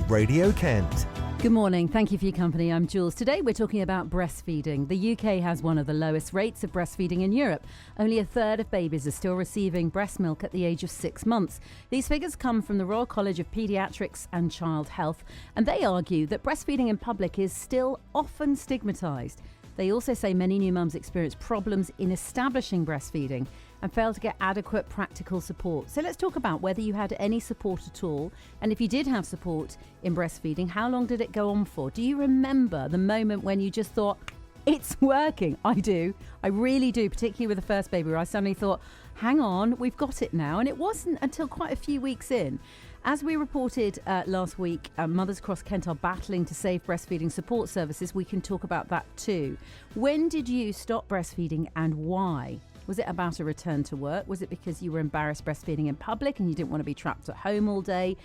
Radio Kent. Good morning. Thank you for your company. I'm Jules. Today we're talking about breastfeeding. The UK has one of the lowest rates of breastfeeding in Europe. Only a third of babies are still receiving breast milk at the age of 6 months. These figures come from the Royal College of Paediatrics and Child Health, and they argue that breastfeeding in public is still often stigmatised. They also say many new mums experience problems in establishing breastfeeding and fail to get adequate practical support. So let's talk about whether you had any support at all, and if you did have support in breastfeeding, how long did it go on for? Do you remember the moment when you just thought, it's working? I do. I really do, particularly with the first baby, where I suddenly thought, hang on, we've got it now. And it wasn't until quite a few weeks in. As we reported last week, mothers across Kent are battling to save breastfeeding support services. We can talk about that too. When did you stop breastfeeding and why? Was it about a return to work? Was it because you were embarrassed breastfeeding in public and you didn't want to be trapped at home all day?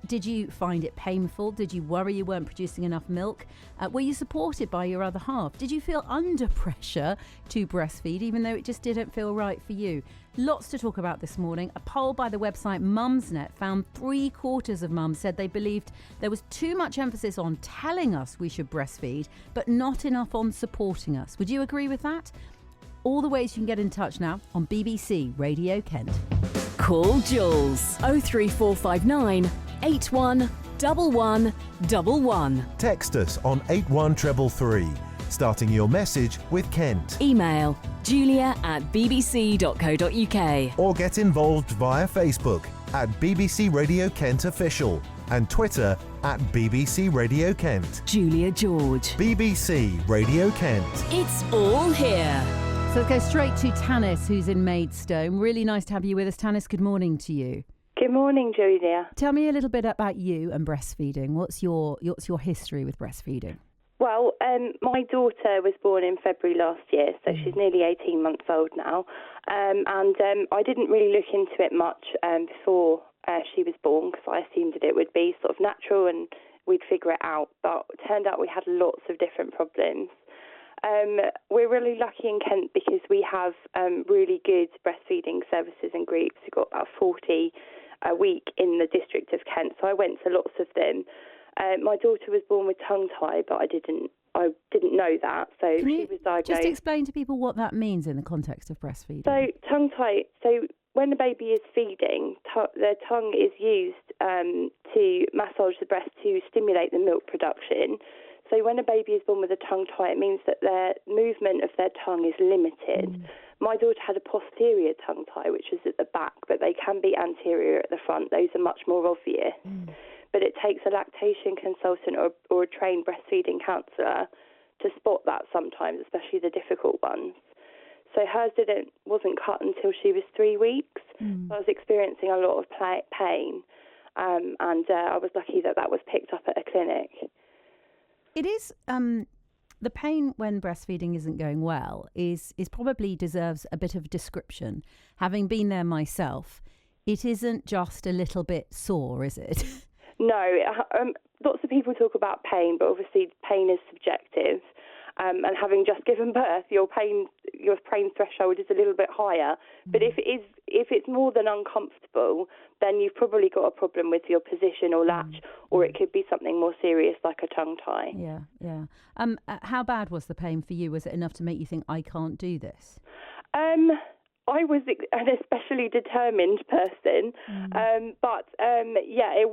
Did you find it painful? Did you worry you weren't producing enough milk? Were you supported by your other half? Did you feel under pressure to breastfeed even though it just didn't feel right for you? Lots to talk about this morning. A poll by the website Mumsnet found 3/4 of mums said they believed there was too much emphasis on telling us we should breastfeed, but not enough on supporting us. Would you agree with that? All the ways you can get in touch now on BBC Radio Kent. Call Jules 03459 811111. Text us on 81333, starting your message with Kent. Email julia@bbc.co.uk. Or get involved via Facebook at BBC Radio Kent Official and Twitter at BBC Radio Kent. Julia George. BBC Radio Kent. It's all here. So let's go straight to Tannice, who's in Maidstone. Really nice to have you with us. Tannice, good morning to you. Good morning, Julia. Tell me a little bit about you and breastfeeding. What's your history with breastfeeding? Well, my daughter was born in February last year, so she's nearly 18 months old now. And I didn't really look into it much before she was born because I assumed that it would be sort of natural and we'd figure it out. But it turned out we had lots of different problems. We're really lucky in Kent because we have really good breastfeeding services and groups. We've got about 40 a week in the district of Kent, so I went to lots of them. My daughter was born with tongue tie, but I didn't know that, so she was diagnosed. Just explain to people what that means in the context of breastfeeding. So tongue tie. So when the baby is feeding, their tongue is used to massage the breast to stimulate the milk production. So when a baby is born with a tongue tie, it means that their movement of their tongue is limited. My daughter had a posterior tongue tie, which is at the back, but they can be anterior at the front. Those are much more obvious. But it takes a lactation consultant or a trained breastfeeding counsellor to spot that sometimes, especially the difficult ones. So hers wasn't cut until she was 3 weeks. So I was experiencing a lot of pain, and I was lucky that was picked up at a clinic. It is the pain when breastfeeding isn't going well is probably deserves a bit of description. Having been there myself, it isn't just a little bit sore, is it? No, lots of people talk about pain, but obviously pain is subjective. And having just given birth, your pain threshold is a little bit higher. But if it's more than uncomfortable, then you've probably got a problem with your position or latch, or it could be something more serious like a tongue tie. Yeah. How bad was the pain for you? Was it enough to make you think, I can't do this? I was an especially determined person, but it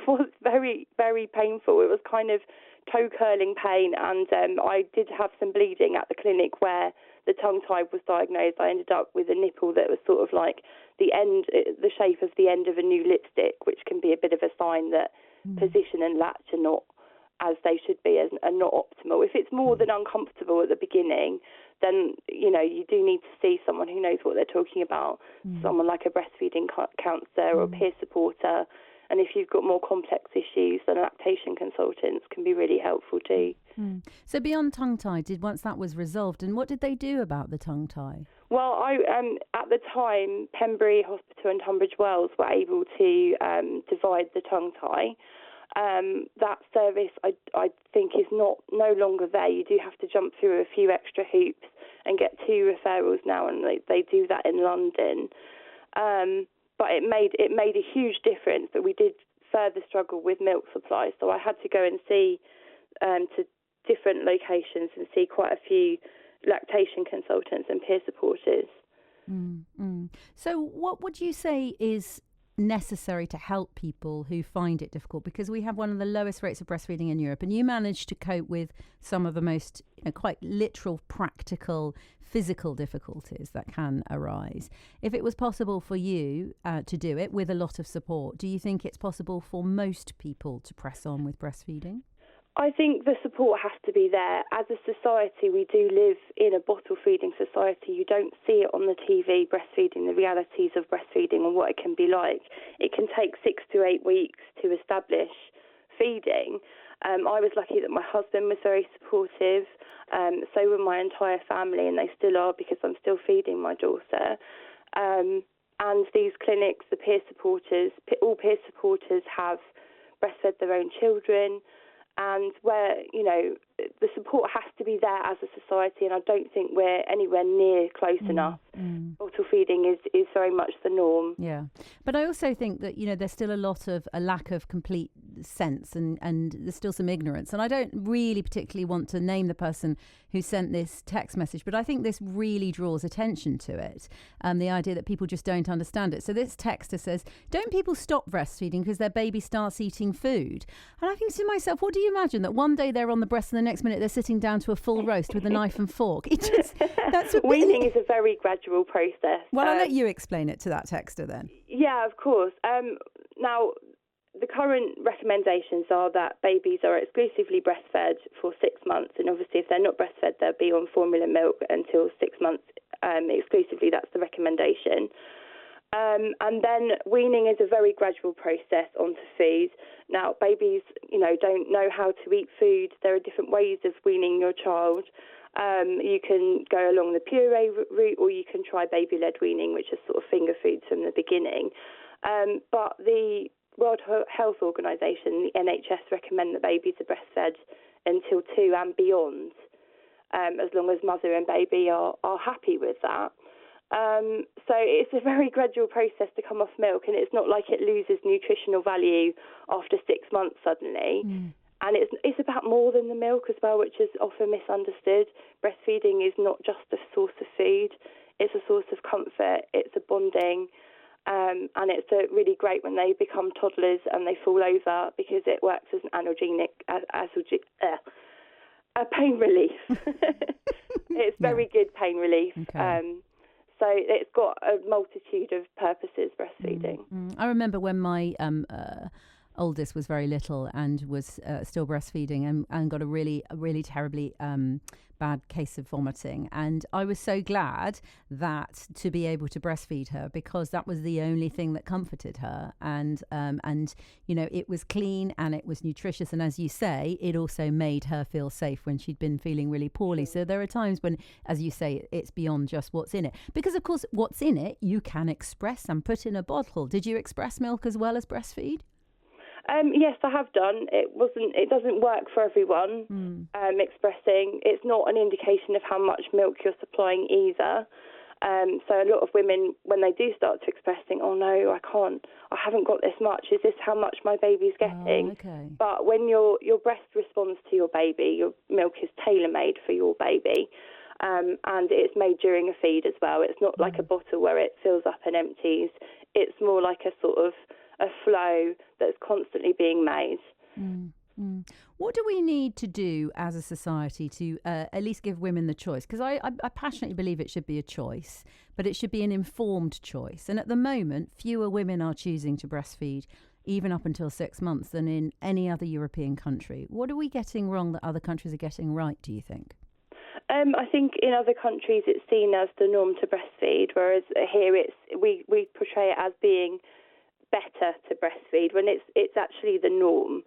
was very, very painful. It was kind of toe curling pain, and I did have some bleeding at the clinic where the tongue tie was diagnosed. I ended up with a nipple that was sort of like the shape of the end of a new lipstick, which can be a bit of a sign that position and latch are not as they should be and not optimal. If it's more than uncomfortable at the beginning, then you do need to see someone who knows what they're talking about, someone like a breastfeeding counsellor or a peer supporter. And if you've got more complex issues, then lactation consultants can be really helpful too. So beyond tongue tie, once that was resolved, and what did they do about the tongue tie? Well, at the time, Pembury Hospital and Tunbridge Wells were able to divide the tongue tie. That service, I think, is no longer there. You do have to jump through a few extra hoops and get 2 referrals now, and they do that in London. But it made a huge difference that we did further struggle with milk supply. So I had to go and see to different locations and see quite a few lactation consultants and peer supporters. So what would you say is necessary to help people who find it difficult? Because we have one of the lowest rates of breastfeeding in Europe, and you managed to cope with some of the most quite literal, practical, physical difficulties that can arise. If it was possible for you to do it with a lot of support, do you think it's possible for most people to press on with breastfeeding? I think the support has to be there. As a society, we do live in a bottle-feeding society. You don't see it on the TV, breastfeeding, the realities of breastfeeding and what it can be like. It can take 6 to 8 weeks to establish feeding. I was lucky that my husband was very supportive. So were my entire family, and they still are, because I'm still feeding my daughter. And these clinics, the peer supporters, all peer supporters have breastfed their own children. And where, the support has to be there as a society, and I don't think we're anywhere near close enough. Bottle feeding is very much the norm. Yeah. But I also think that, there's still a lack of complete sense and there's still some ignorance. And I don't really particularly want to name the person who sent this text message, but I think this really draws attention to it. The idea that people just don't understand it. So this texter says, don't people stop breastfeeding because their baby starts eating food? And I think to myself, what do you imagine? That one day they're on the breast and the next minute they're sitting down to a full roast with a knife and fork? Weaning is a very gradual process. Well, I'll let you explain it to that texter then. Yeah, of course. Now, the current recommendations are that babies are exclusively breastfed for 6 months, and obviously if they're not breastfed, they'll be on formula milk until 6 months exclusively. That's the recommendation. And then weaning is a very gradual process onto food. Now, babies, don't know how to eat food. There are different ways of weaning your child. You can go along the puree route, or you can try baby-led weaning, which is sort of finger foods from the beginning. But the World Health Organization, the NHS, recommend that babies are breastfed until 2 and beyond, as long as mother and baby are happy with that. So it's a very gradual process to come off milk, and it's not like it loses nutritional value after 6 months suddenly. And it's about more than the milk as well, which is often misunderstood. Breastfeeding is not just a source of food. It's a source of comfort. It's a bonding. And it's really great when they become toddlers and they fall over, because it works as an analgesic, a pain relief. It's very good pain relief. Okay. So it's got a multitude of purposes, breastfeeding. I remember when my oldest was very little and was still breastfeeding and got a really terribly bad case of vomiting. And I was so glad that to be able to breastfeed her, because that was the only thing that comforted her. And it was clean and it was nutritious. And as you say, it also made her feel safe when she'd been feeling really poorly. So there are times when, as you say, it's beyond just what's in it. Because, of course, what's in it, you can express and put in a bottle. Did you express milk as well as breastfeed? Yes, I have done. It doesn't work for everyone. Expressing, it's not an indication of how much milk you're supplying either. So a lot of women, when they do start to express, think, "Oh no, I haven't got this much. Is this how much my baby's getting?" Oh, okay. But when your breast responds to your baby, your milk is tailor-made for your baby, and it's made during a feed as well. It's not like a bottle where it fills up and empties. It's more like a sort of a flow that's constantly being made. What do we need to do as a society to at least give women the choice? Because I passionately believe it should be a choice, but it should be an informed choice. And at the moment, fewer women are choosing to breastfeed, even up until 6 months, than in any other European country. What are we getting wrong that other countries are getting right, do you think? I think in other countries it's seen as the norm to breastfeed, whereas here we portray it as being better to breastfeed when it's actually the norm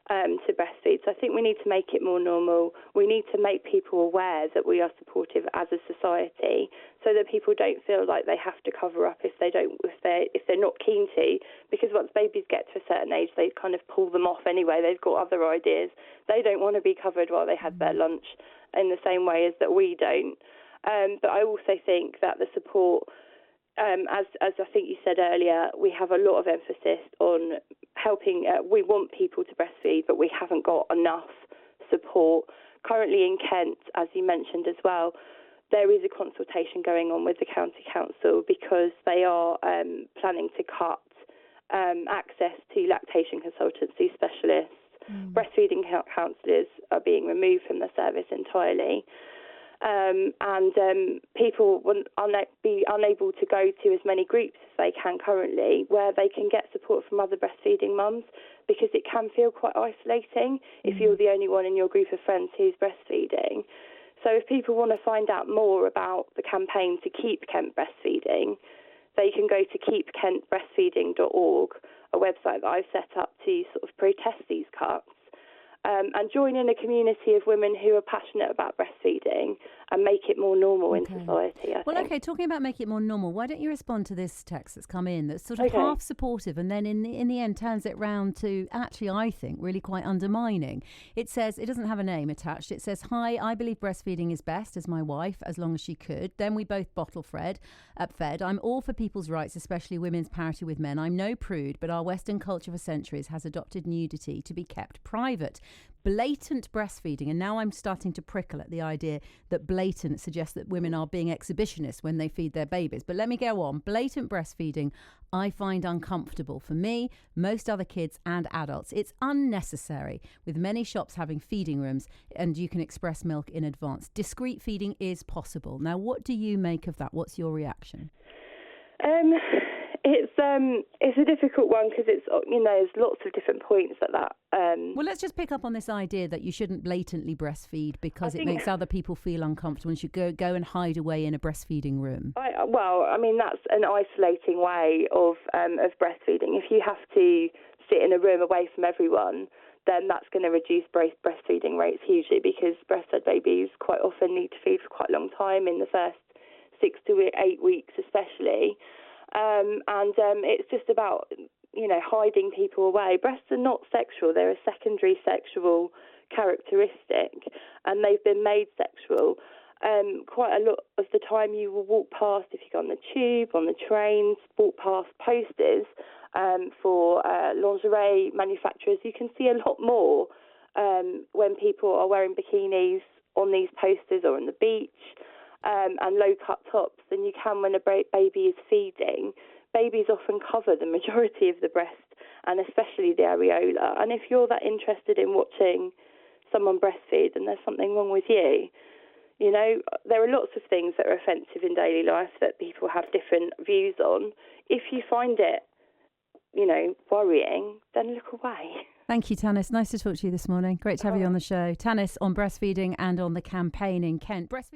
to breastfeed. So I think we need to make it more normal. We need to make people aware that we are supportive as a society, so that people don't feel like they have to cover up if they're not keen to. Because once babies get to a certain age, they kind of pull them off anyway. They've got other ideas. They don't want to be covered while they have their lunch in the same way as that we don't. But I also think that the support, as I think you said earlier, we have a lot of emphasis on helping. We want people to breastfeed, but we haven't got enough support. Currently in Kent, as you mentioned as well, there is a consultation going on with the county council because they are planning to cut access to lactation consultancy specialists. Breastfeeding counsellors are being removed from the service entirely. And people will be unable to go to as many groups as they can currently where they can get support from other breastfeeding mums, because it can feel quite isolating if you're the only one in your group of friends who's breastfeeding. So if people want to find out more about the campaign to Keep Kent Breastfeeding, they can go to keepkentbreastfeeding.org, a website that I've set up to sort of protest these cuts. And join in a community of women who are passionate about breastfeeding and make it more normal in society, I think. Talking about making it more normal, why don't you respond to this text that's come in that's sort of half supportive and then in the end turns it round to actually, I think, really quite undermining. It says, it doesn't have a name attached, it says, "Hi, I believe breastfeeding is best as my wife, as long as she could. Then we both bottle fed. I'm all for people's rights, especially women's parity with men. I'm no prude, but our Western culture for centuries has adopted nudity to be kept private. Blatant breastfeeding," and now I'm starting to prickle at the idea that blatant suggests that women are being exhibitionists when they feed their babies. But let me go on. "Blatant breastfeeding I find uncomfortable for me, most other kids and adults. It's unnecessary, with many shops having feeding rooms and you can express milk in advance. Discreet feeding is possible." Now, what do you make of that? What's your reaction? It's a difficult one because it's, there's lots of different points at that. Well, let's just pick up on this idea that you shouldn't blatantly breastfeed because it makes other people feel uncomfortable and should go and hide away in a breastfeeding room. That's an isolating way of breastfeeding. If you have to sit in a room away from everyone, then that's going to reduce breastfeeding rates hugely, because breastfed babies quite often need to feed for quite a long time in the first 6 to 8 weeks especially. It's just about, hiding people away. Breasts are not sexual. They're a secondary sexual characteristic, and they've been made sexual. Quite a lot of the time you will walk past, if you go on the tube, on the trains, walk past posters for lingerie manufacturers. You can see a lot more when people are wearing bikinis on these posters or on the beach. And low-cut tops than you can when a baby is feeding. Babies often cover the majority of the breast, and especially the areola. And if you're that interested in watching someone breastfeed, then there's something wrong with you. There are lots of things that are offensive in daily life that people have different views on. If you find it, worrying, then look away. Thank you, Tannice. Nice to talk to you this morning. Great to have you on the show. Tannice on breastfeeding and on the campaign in Kent.